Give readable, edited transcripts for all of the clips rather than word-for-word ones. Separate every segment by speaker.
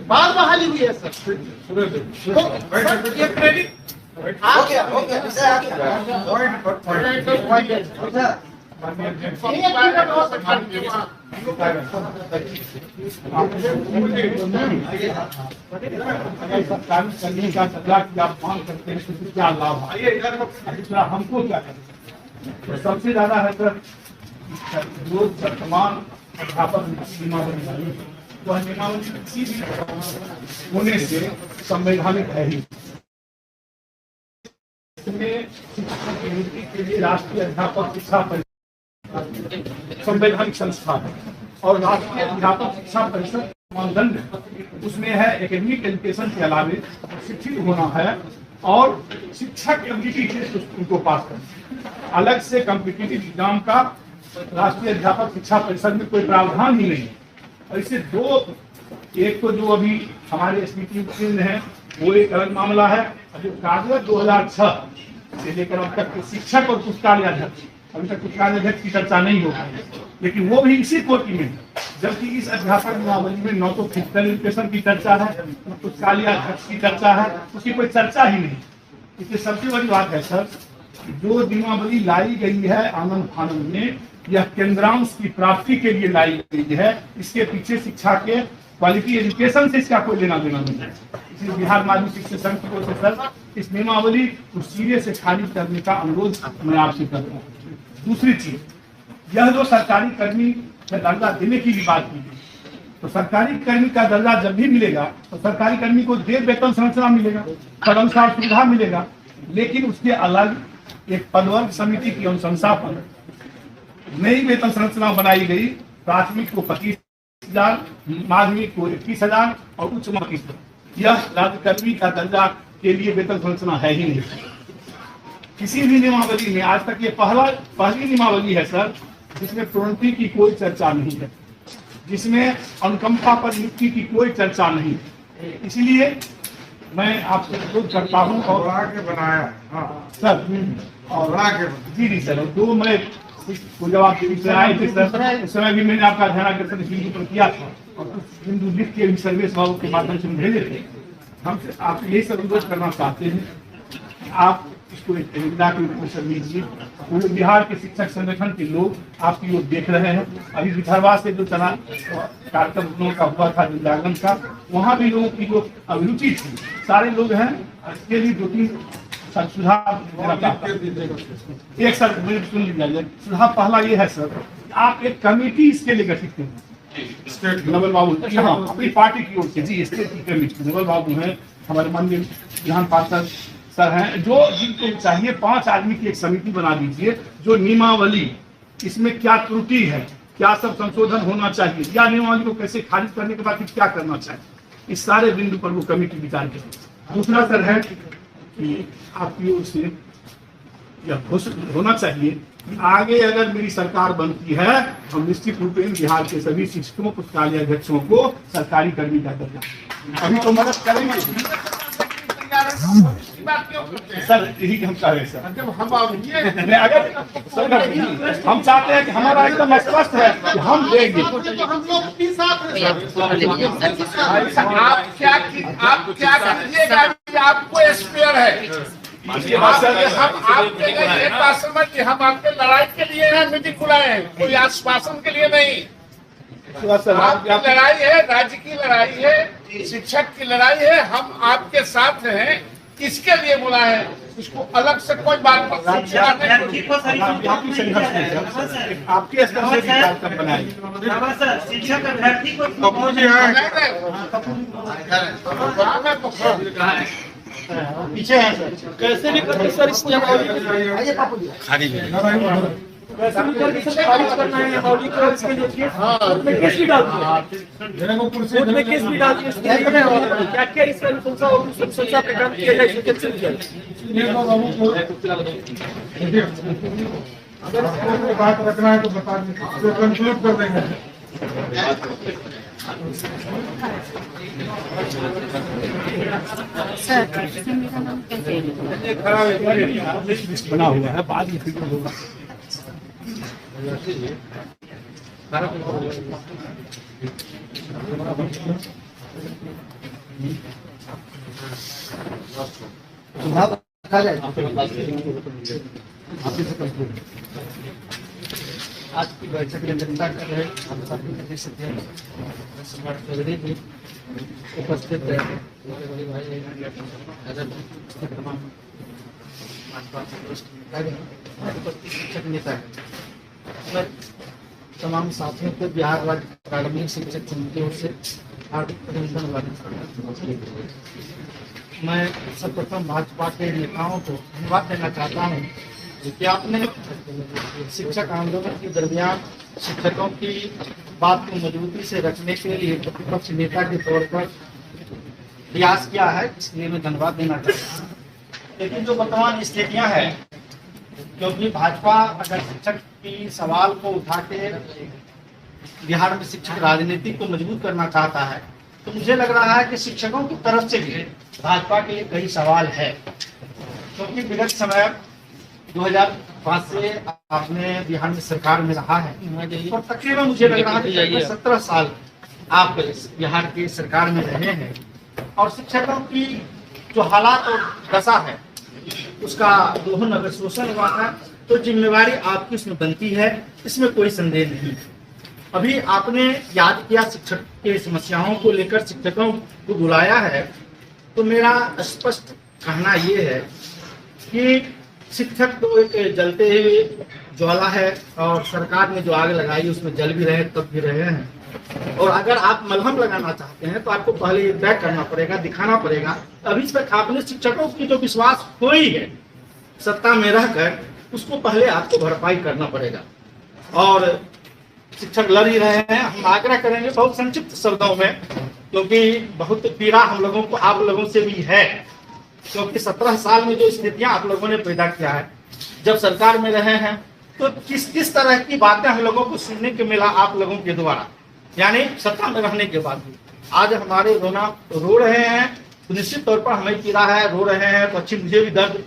Speaker 1: बाल बहाली हुई है सर। ये क्रेडिट
Speaker 2: करने का सजा की आप मांग करते हैं तो क्या लाभ है, दूसरा हमको क्या करना। तो सबसे ज्यादा है सर जो वर्तमान अध्यापक नियमावली वह नियमावली किसी भी होने से संवैधानिक है ही। के लिए राष्ट्रीय अध्यापक शिक्षा परिषद संवैधानिक संस्था है और राष्ट्रीय अध्यापक शिक्षा परिषद मानदंड उसमें है एकेडमिक एजुकेशन के अलावे शिक्षित होना है और शिक्षक एबिलिटी टेस्ट उनको पास करना। अलग से कॉम्पिटिटिव एग्जाम का राष्ट्रीय अध्यापक शिक्षा परिषद में कोई प्रावधान ही नहीं है। ऐसे दो, एक तो जो अभी हमारे एसपीटी है वो एक अलग मामला है, जो कागज 2006 से लेकर अब तक शिक्षक और पुस्तकालयाध्यक्ष, अभी तक पुस्तकालयाध्यक्ष की चर्चा नहीं हो पाई, लेकिन वो भी इसी कोटि में, जबकि इस अध्यापक नियमावली में न तो फिजिकल एजुकेशन की चर्चा है न पुस्तकालयाध्यक्ष की चर्चा है, उसकी कोई चर्चा ही नहीं। इसलिए सबसे बड़ी बात है सर, जो नियमावली लाई गई है आनंद फानंद में, यह केंद्रांश की प्राप्ति के लिए लाई गई है। इसके पीछे शिक्षा के क्वालिटी एजुकेशन से इसका कोई लेना देना नहीं है। इसलिए बिहार माध्यमिक शिक्षा संघ की ओर से सर इस नियमावली को सिरे से खारिज करने का अनुरोध मैं आपसे करता हूँ। दूसरी चीज, यह जो सरकारी कर्मी का दर्जा देने की भी बात की गई, तो सरकारी कर्मी का दर्जा जब भी मिलेगा तो सरकारी कर्मी को देय वेतन संरचना मिलेगा, तदनुसार सुविधा मिलेगा, लेकिन उसके अलग एक पदवर्ग समिति की अनुशंसा पर नई वेतन संरचना बनाई गई। प्राथमिक को 25,000, माध्यमिक को 21,000 और उच्च माध्यमिक। यह राज्यकर्मी का दर्जा के लिए वेतन संरचना है ही नहीं। किसी भी नियमावली में आज तक ये पहली नियमावली है सर जिसमें प्रोन्नति की कोई चर्चा नहीं है, जिसमें अनुकंपा पर नियुक्ति की कोई चर्चा नहीं है। इसीलिए मैं आपसे अनुरोध करता हूँ और
Speaker 3: आगे बनाया
Speaker 2: सर
Speaker 3: और आगे
Speaker 2: जी सर, दो मैं जब आप आए थे सर उस समय भी मैंने आपका ध्यान आकर्षण इस बिंदु पर किया था और कुछ बिंदु लिख के भी सर्वेश बाबू के माध्यम से भेजे थे। हम आप यही सब अनुरोध करना चाहते हैं कि आप इसको एक योजना के रूप में सब लीजिए। पूरे बिहार के शिक्षक संगठन के लोग आपकी ओर देख रहे हैं। अभी विदर्भा से जो चला कार्यक्रम लोगों का हुआ था जागरण का, वहाँ भी लोगों की जो अभिरुचि थी, सारे लोग हैं इसके लिए 2-3 सुझाव देना चाहता हूं। एक सर मुझे सुन लीजिए, सुझाव पहला ये है सर, आप एक कमेटी इसके लिए गठित करें। नवल बाबू हाँ अपनी पार्टी की ओर से जी स्टेट की कमेटी, नवल बाबू हैं हमारे माननीय विधान पार्षद सर हैं, जो जिनको चाहिए 5 आदमी की एक समिति बना दीजिए। जो नियमावली इसमें क्या त्रुटि है, क्या सब संशोधन होना चाहिए, या नियमावली को कैसे खारिज करने के बाद क्या करना चाहिए, इस सारे बिंदु पर वो कमेटी विचार करें। दूसरा सर है कि आपकी ओर से यह होना चाहिए कि आगे अगर मेरी सरकार बनती है तो निश्चित रूप में बिहार के सभी शिक्षकों पुस्तकालयाध्यक्षों को सरकारी कर्मी का दर्जा, अभी तो मदद करेंगे सर, यही हम चाह रहे हैं सर।
Speaker 1: जब हम
Speaker 2: अगर हम चाहते हैं कि हमारा एकदम स्पष्ट है कि हम देंगे।
Speaker 1: हम लोग के साथ आप क्या कीजिएगा, आपको स्पेयर है। हम आपके लिए बात समझिए, हम आपके लड़ाई के लिए मीटिंग बुलाए हैं, कोई आश्वासन के लिए नहीं। आपकी लड़ाई है, राज्य की लड़ाई है, शिक्षक की लड़ाई है, हम आपके साथ हैं। किसके लिए बुलाए हैं, इसको अलग से कोई बात
Speaker 2: आपके स्तर से कार्यक्रम बनाए
Speaker 3: शिक्षक
Speaker 2: पीछे है सर, कैसे भी करके सर इस नियमावली खारिज करना है। नियमावली को इसके लिए उसमें केस भी डाल दिया, उसमें केस भी डाल दिया। क्या क्या इसका अनुशंसा प्रकरण किया जाए, कैंसिल किया
Speaker 3: अगर बात रखना है तो बता दें, कंक्लूड कर देंगे।
Speaker 2: बना हुआ है, बाद में फिर होगा।
Speaker 4: आज की बैठक में जनता कर रहे प्रदेश अध्यक्ष चौधरी जी उपस्थित है, तमाम शिक्षक नेता है, मैं तमाम साथियों को बिहार राज्य प्रारंभिक शिक्षक संघ की ओर से हार्दिक अभिनंदन वाले। मैं सर्वप्रथम भाजपा के नेताओं को धन्यवाद देना चाहता हूँ कि आपने शिक्षक आंदोलन के दरमियान शिक्षकों की बात को मजबूती से रखने के लिए प्रतिपक्ष नेता के तौर पर प्रयास किया है, इसलिए मैं धन्यवाद देना चाहता हूँ। लेकिन जो वर्तमान स्थितियां हैं, क्योंकि भाजपा अगर शिक्षक की सवाल को उठा के बिहार में शिक्षक राजनीति को मजबूत करना चाहता है, तो मुझे लग रहा है कि शिक्षकों की तरफ से भी भाजपा के लिए कई सवाल है। क्योंकि विगत समय 2005 से आपने बिहार में सरकार में रहा है और तकरीबन मुझे लग रहा है कि 17 साल आप बिहार की सरकार में रहे हैं और शिक्षकों की जो हालात और दशा है उसका दोहन अगर शोषण हुआ है तो जिम्मेवारी आपकी उसमें बनती है, इसमें कोई संदेह नहीं। अभी आपने याद किया शिक्षक के समस्याओं को लेकर शिक्षकों को बुलाया है, तो मेरा स्पष्ट कहना ये है कि शिक्षक तो एक जलते हुए ज्वाला है और सरकार ने जो आग लगाई उसमें जल भी रहे तब भी रहे हैं। और अगर आप मलहम लगाना चाहते हैं तो आपको पहले ये तय करना पड़ेगा, दिखाना पड़ेगा। अभी तक आपने शिक्षकों की जो विश्वास खोई है सत्ता में रहकर, उसको पहले आपको भरपाई करना पड़ेगा। और शिक्षक लड़ ही रहे हैं, हम आग्रह करेंगे बहुत संक्षिप्त शब्दों में, क्योंकि बहुत पीड़ा हम लोगों को आप लोगों से भी है, क्योंकि 17 साल में जो स्थितियां आप लोगों ने पैदा किया है, जब सरकार में रहे हैं तो किस किस तरह की बातें हम लोगों को सुनने को मिला आप लोगों के द्वारा, यानी सत्ता में रहने के बाद भी आज हमारे रो रहे हैं, तो निश्चित तौर पर हमें पीड़ा है, रो रहे हैं तो अच्छी मुझे भी दर्द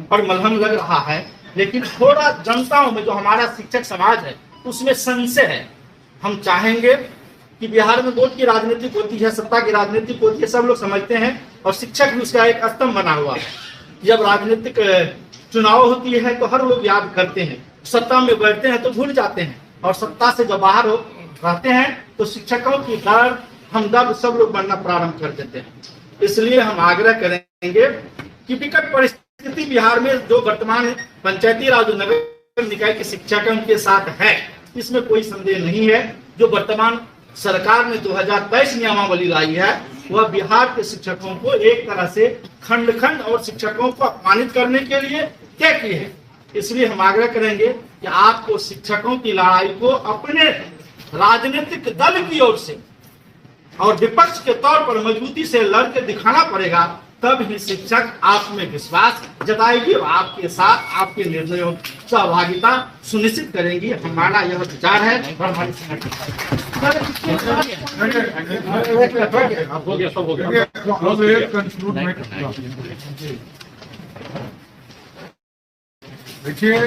Speaker 4: पर मलहम लग रहा है। लेकिन थोड़ा जनताओं में जो हमारा शिक्षक समाज है उसमें संशय है। हम चाहेंगे कि बिहार में वोट की राजनीति होती है, सत्ता की राजनीति होती है, सब लोग समझते हैं और शिक्षक भी उसका एक स्तंभ बना हुआ है। जब राजनीतिक चुनाव होती है तो हर लोग याद करते हैं, सत्ता में बैठते हैं तो भूल जाते हैं, और सत्ता से जब बाहर रहते हैं तो शिक्षकों की दर्द हमदर्द सब लोग बनना प्रारंभ कर देते हैं। इसलिए हम आग्रह करेंगे कि विकट परिस्थिति बिहार में जो वर्तमान पंचायती राज और नगर निकाय के शिक्षकों के साथ है, इसमें कोई संदेह नहीं है। जो वर्तमान सरकार ने 2023 नियमावली लाई है वह बिहार के शिक्षकों को एक तरह से खंड खंड और शिक्षकों को अपमानित करने के लिए तय की है। इसलिए हम आग्रह करेंगे कि आपको शिक्षकों की लड़ाई को अपने राजनीतिक दल की ओर से और विपक्ष के तौर पर मजबूती से लड़के दिखाना पड़ेगा, तब ही शिक्षक आप में विश्वास जताएगी और आपके साथ आपके निर्णयों सहभागिता सुनिश्चित करेंगी। हमारा यह विचार है और हमारी
Speaker 3: देखिए,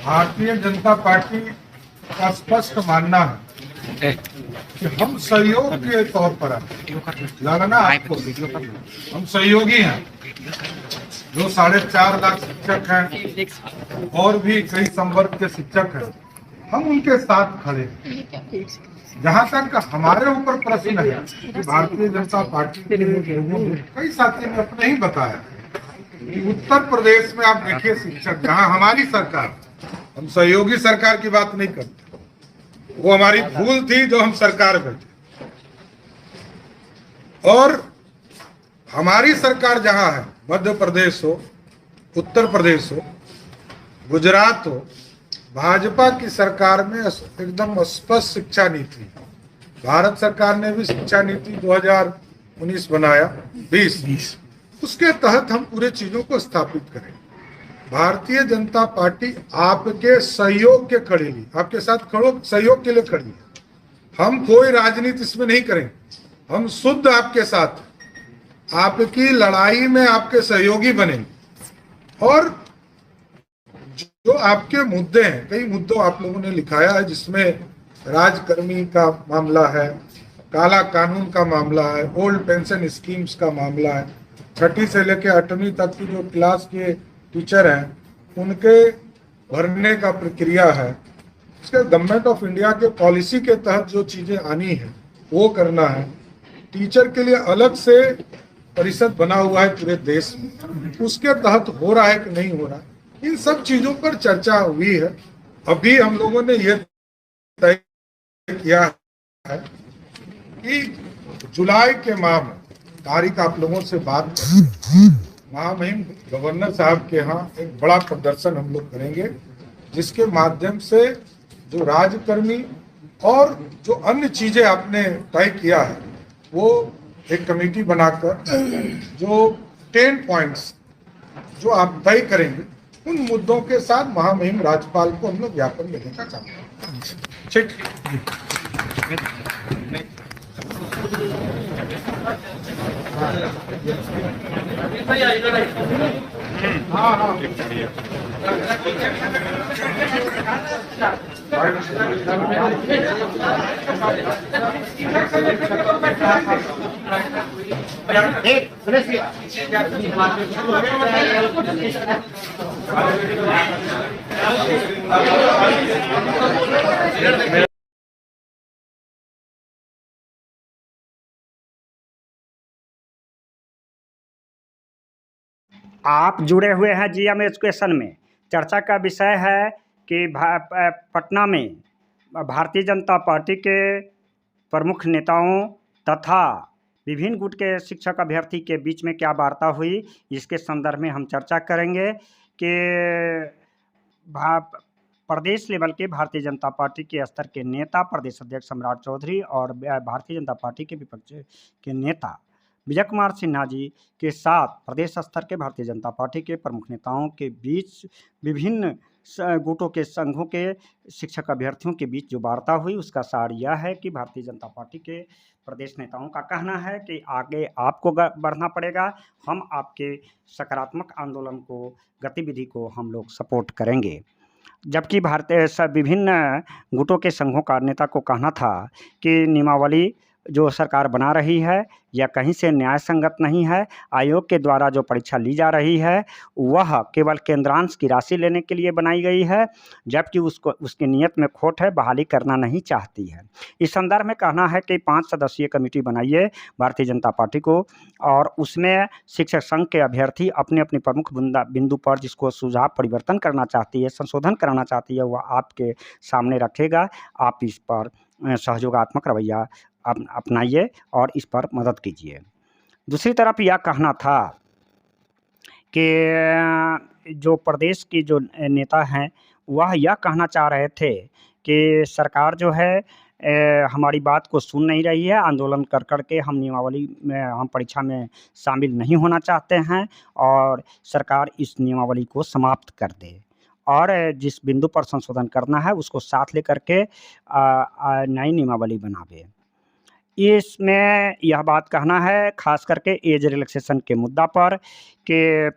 Speaker 3: भारतीय जनता पार्टी का स्पष्ट मानना है कि हम सहयोग के तौर पर लड़ना आपको, हम सहयोगी हैं। जो 4.5 लाख शिक्षक हैं और भी कई संवर्ग के शिक्षक हैं, हम उनके साथ खड़े हैं। जहां तक हमारे ऊपर प्रश्न है कि भारतीय जनता पार्टी के लोगों ने, कई साथी ने अपने ही बताया कि उत्तर प्रदेश में आप देखिए शिक्षक, जहां हमारी सरकार, हम सहयोगी सरकार की बात नहीं करते, वो हमारी भूल थी जो हम सरकार में थे, और हमारी सरकार जहां है, मध्य प्रदेश हो, उत्तर प्रदेश हो, गुजरात हो, भाजपा की सरकार में एकदम स्पष्ट शिक्षा नीति। भारत सरकार ने भी शिक्षा नीति 2019 बनाया, 20 उसके तहत हम पूरे चीजों को स्थापित करें। भारतीय जनता पार्टी आपके सहयोग के खड़ेगी, आपके साथ खड़ो सहयोग के लिए खड़ी है। हम कोई राजनीति इसमें नहीं करेंगे, हम शुद्ध आपके साथ, आपकी लड़ाई में आपके सहयोगी बनेंगे। और जो आपके मुद्दे हैं, कई मुद्दों आप लोगों ने लिखाया है, जिसमें राजकर्मी का मामला है, काला कानून का मामला है, ओल्ड पेंशन स्कीम्स का मामला है, 6ठी से लेकर 8वीं तक की जो क्लास के टीचर हैं उनके भरने का प्रक्रिया है, इसके गवर्नमेंट ऑफ इंडिया के पॉलिसी के तहत जो चीज़ें आनी है वो करना है। टीचर के लिए अलग से परिषद बना हुआ है पूरे देश में, उसके तहत हो रहा है कि नहीं हो रहा है, इन सब चीज़ों पर चर्चा हुई है। अभी हम लोगों ने ये तय किया है कि जुलाई के माह में तारीख आप लोगों से बात महामहिम गवर्नर साहब के यहाँ एक बड़ा प्रदर्शन हम लोग करेंगे, जिसके माध्यम से जो राजकर्मी और जो अन्य चीजें आपने तय किया है वो एक कमेटी बनाकर जो 10 पॉइंट्स जो आप तय करेंगे उन मुद्दों के साथ महामहिम राज्यपाल को हम लोग ज्ञापन देने का चाहते हैं। ठीक।
Speaker 5: आप जुड़े हुए हैं जीएम एजुकेशन में। चर्चा का विषय है कि पटना में भारतीय जनता पार्टी के प्रमुख नेताओं तथा विभिन्न गुट के शिक्षक अभ्यर्थी के बीच में क्या वार्ता हुई, इसके संदर्भ में हम चर्चा करेंगे कि प्रदेश लेवल के भारतीय जनता पार्टी के स्तर के नेता प्रदेश अध्यक्ष सम्राट चौधरी और भारतीय जनता पार्टी के विपक्ष के नेता विजय कुमार सिन्हा जी के साथ प्रदेश स्तर के भारतीय जनता पार्टी के प्रमुख नेताओं के बीच विभिन्न गुटों के संघों के शिक्षक अभ्यर्थियों के बीच जो वार्ता हुई, उसका सार यह है कि भारतीय जनता पार्टी के प्रदेश नेताओं का कहना है कि आगे आपको बढ़ना पड़ेगा, हम आपके सकारात्मक आंदोलन को, गतिविधि को हम लोग सपोर्ट करेंगे। जबकि भारतीय विभिन्न गुटों के संघों का नेता को कहना था कि नियमावली जो सरकार बना रही है यह कहीं से न्याय संगत नहीं है। आयोग के द्वारा जो परीक्षा ली जा रही है वह केवल केंद्रांश की राशि लेने के लिए बनाई गई है, जबकि उसकी नीयत में खोट है, बहाली करना नहीं चाहती है। इस संदर्भ में कहना है कि 5 सदस्यीय कमेटी बनाइए भारतीय जनता पार्टी को, और उसमें शिक्षक संघ के अभ्यर्थी अपने अपने प्रमुख बिंदु पर जिसको सुझाव परिवर्तन करना चाहती है, संशोधन कराना चाहती है, वह आपके सामने रखेगा। आप इस पर सहयोगात्मक रवैया अपनाइए और इस पर मदद कीजिए। दूसरी तरफ यह कहना था कि जो प्रदेश की जो नेता हैं वह यह कहना चाह रहे थे कि सरकार जो है हमारी बात को सुन नहीं रही है, आंदोलन कर कर के हम नियमावली में, हम परीक्षा में शामिल नहीं होना चाहते हैं और सरकार इस नियमावली को समाप्त कर दे और जिस बिंदु पर संशोधन करना है उसको साथ लेकर के नई नियमावली बनावे। इसमें यह बात कहना है खास करके एज रिलैक्सेशन के मुद्दा पर कि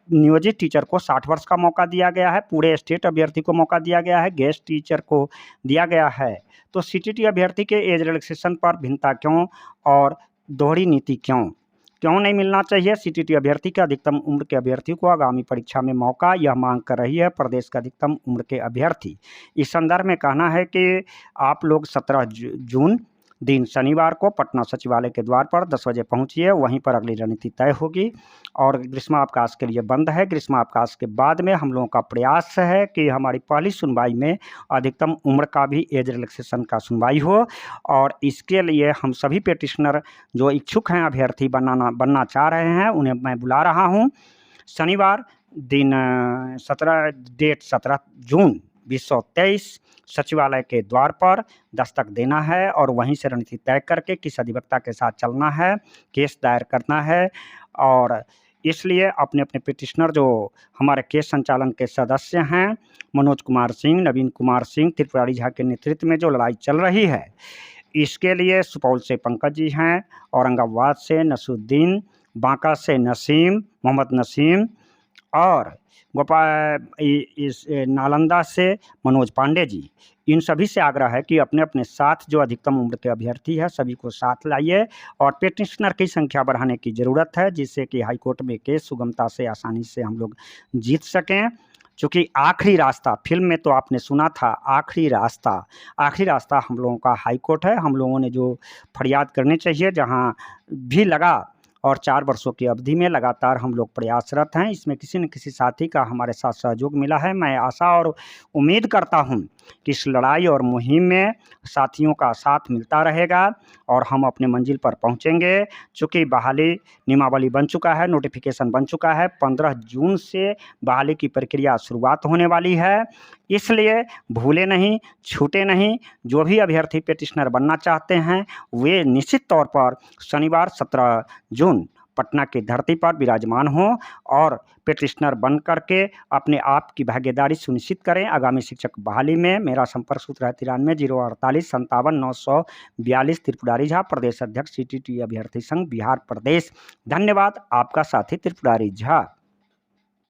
Speaker 5: नियोजित टीचर को 60 वर्ष का मौका दिया गया है, पूरे स्टेट अभ्यर्थी को मौका दिया गया है, गेस्ट टीचर को दिया गया है, तो सीटीटी अभ्यर्थी के एज रिलैक्सेशन पर भिन्नता क्यों और दोहरी नीति क्यों नहीं मिलना चाहिए? सीटीटी अभ्यर्थी के अधिकतम उम्र के अभ्यर्थी को आगामी परीक्षा में मौका, यह मांग कर रही है प्रदेश के अधिकतम उम्र के अभ्यर्थी। इस संदर्भ में कहना है कि आप लोग 17 जून दिन शनिवार को पटना सचिवालय के द्वार पर 10 बजे पहुंचिए, वहीं पर अगली रणनीति तय होगी और ग्रीष्मावकाश के लिए बंद है। ग्रीष्मावकाश के बाद में हम लोगों का प्रयास है कि हमारी पहली सुनवाई में अधिकतम उम्र का भी एज रिलैक्सेशन का सुनवाई हो और इसके लिए हम सभी पेटिशनर जो इच्छुक हैं, अभ्यर्थी बनना चाह रहे हैं, उन्हें मैं बुला रहा हूँ। शनिवार दिन 17 जून 2023 सचिवालय के द्वार पर दस्तक देना है और वहीं से रणनीति तय करके किस अधिवक्ता के साथ चलना है, केस दायर करना है। और इसलिए अपने अपने पिटिशनर जो हमारे केस संचालन के सदस्य हैं, मनोज कुमार सिंह, नवीन कुमार सिंह, त्रिपुरारी झा के नेतृत्व में जो लड़ाई चल रही है, इसके लिए सुपौल से पंकज जी हैं, औरंगाबाद से नसरुद्दीन, बांका से नसीम, मोहम्मद नसीम और नालंदा से मनोज पांडे जी, इन सभी से आग्रह है कि अपने अपने साथ जो अधिकतम उम्र के अभ्यर्थी है सभी को साथ लाइए और पिटिशनर की संख्या बढ़ाने की ज़रूरत है, जिससे कि हाईकोर्ट में केस सुगमता से आसानी से हम लोग जीत सकें। चूँकि आखिरी रास्ता, फिल्म में तो आपने सुना था आखिरी रास्ता हम लोगों का हाईकोर्ट है। हम लोगों ने जो फरियाद करनी चाहिए जहाँ भी लगा और 4 वर्षों की अवधि में लगातार हम लोग प्रयासरत हैं। इसमें किसी न किसी साथी का हमारे साथ सहयोग मिला है। मैं आशा और उम्मीद करता हूं कि इस लड़ाई और मुहिम में साथियों का साथ मिलता रहेगा और हम अपने मंजिल पर पहुंचेंगे। चूँकि बहाली नियमावली बन चुका है, नोटिफिकेशन बन चुका है, 15 जून से बहाली की प्रक्रिया शुरुआत होने वाली है। इसलिए भूले नहीं, छूटे नहीं। जो भी अभ्यर्थी पिटिशनर बनना चाहते हैं वे निश्चित तौर पर शनिवार 17 जून पटना की धरती पर विराजमान हों और पिटिशनर बन करके अपने आप की भागीदारी सुनिश्चित करें आगामी शिक्षक बहाली में। मेरा संपर्क सूत्र है 93 048 57 942 त्रिपुरारी झा, प्रदेश अध्यक्ष CTT अभ्यर्थी संघ बिहार प्रदेश। धन्यवाद। आपका साथी त्रिपुरारी झा।